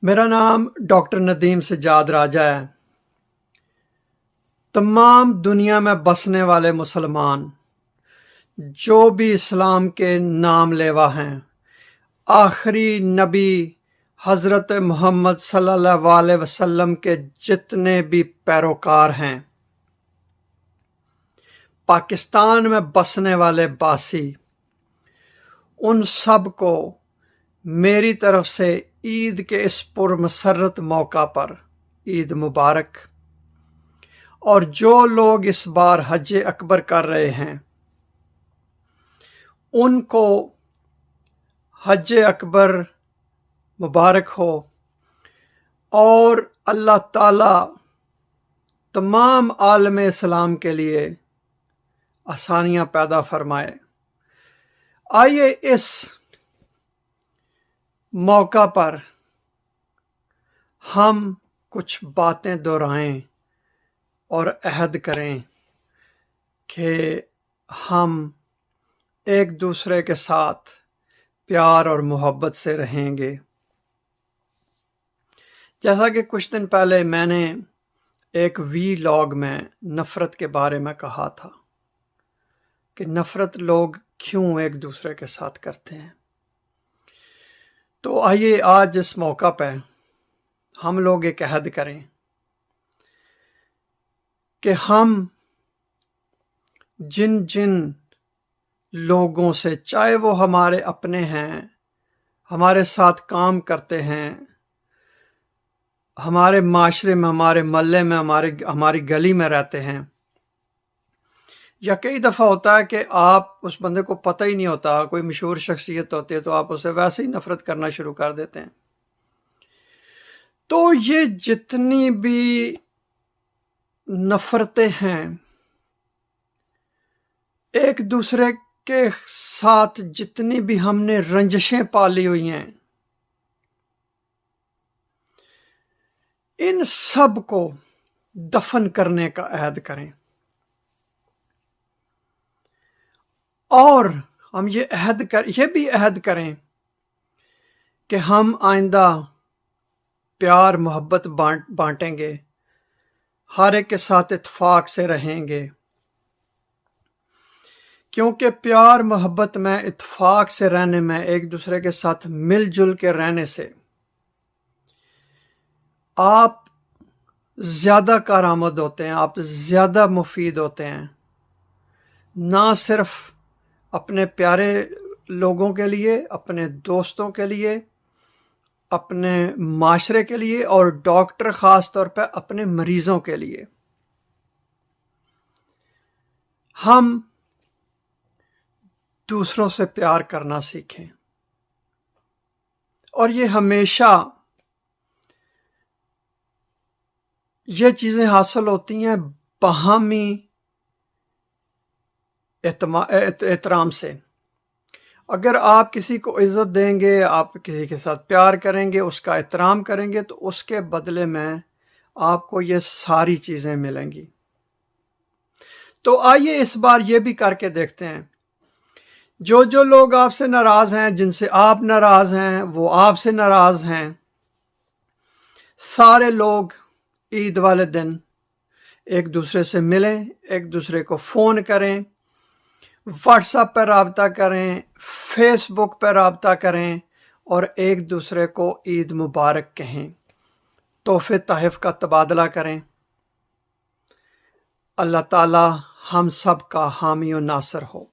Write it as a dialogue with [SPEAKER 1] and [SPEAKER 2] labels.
[SPEAKER 1] मेरा नाम डॉक्टर नदीम सज्जाद राजा है। तमाम दुनिया में बसने वाले मुसलमान जो भी इस्लाम के नाम लेवा हैं, आखिरी नबी हज़रत मोहम्मद सल्लल्लाहु अलैहि वसल्लम के जितने भी पैरोकार हैं, पाकिस्तान में बसने वाले बासी, उन सब को मेरी तरफ से ईद के इस पुरमसरत मौका पर ईद मुबारक। और जो लोग इस बार हज अकबर कर रहे हैं उनको हज अकबर मुबारक हो और अल्लाह ताला तमाम आलम इस्लाम के लिए आसानियां पैदा फरमाए। आइए इस मौका पर हम कुछ बातें दोहराएं और अहद करें कि हम एक दूसरे के साथ प्यार और मोहब्बत से रहेंगे। जैसा कि कुछ दिन पहले मैंने एक वीलॉग में नफ़रत के बारे में कहा था कि नफ़रत लोग क्यों एक दूसरे के साथ करते हैं। तो आइए आज इस मौका पर हम लोग एक अहद करें कि हम जिन जिन लोगों से, चाहे वो हमारे अपने हैं, हमारे साथ काम करते हैं, हमारे माशरे में, हमारे मोहल्ले में, हमारी गली में रहते हैं, या कई दफ़ा होता है कि आप उस बंदे को पता ही नहीं होता, कोई मशहूर शख्सियत होती है तो आप उसे वैसे ही नफ़रत करना शुरू कर देते हैं। तो ये जितनी भी नफ़रतें हैं, एक दूसरे के साथ जितनी भी हमने रंजिशें पाली हुई हैं, इन सब को दफन करने का अहद करें। और हम ये भी अहद करें कि हम आइंदा प्यार मोहब्बत बांटेंगे, हर एक के साथ इत्तेफाक से रहेंगे, क्योंकि प्यार मोहब्बत में, इत्तेफाक से रहने में, एक दूसरे के साथ मिलजुल के रहने से आप ज़्यादा कारआमद होते हैं, आप ज़्यादा मुफीद होते हैं, ना सिर्फ अपने प्यारे लोगों के लिए, अपने दोस्तों के लिए, अपने माशरे के लिए, और डॉक्टर ख़ास तौर पर अपने मरीज़ों के लिए। हम दूसरों से प्यार करना सीखें, और ये हमेशा ये चीज़ें हासिल होती हैं बाहमी एहतराम से। अगर आप किसी को इज़्ज़त देंगे, आप किसी के साथ प्यार करेंगे, उसका एहतराम करेंगे, तो उसके बदले में आपको ये सारी चीज़ें मिलेंगी। तो आइए इस बार ये भी करके देखते हैं, जो जो लोग आपसे नाराज़ हैं, जिनसे आप नाराज़ हैं, वो आपसे नाराज़ हैं, सारे लोग ईद वाले दिन एक दूसरे से मिलें, एक दूसरे को फ़ोन करें, व्हाट्सएप पर रब्ता करें, फेसबुक पर रब्ता करें, और एक दूसरे को ईद मुबारक कहें, तोहफ़े तहफ़ का तबादला करें। अल्लाह ताला हम सब का हामी और नासर हो।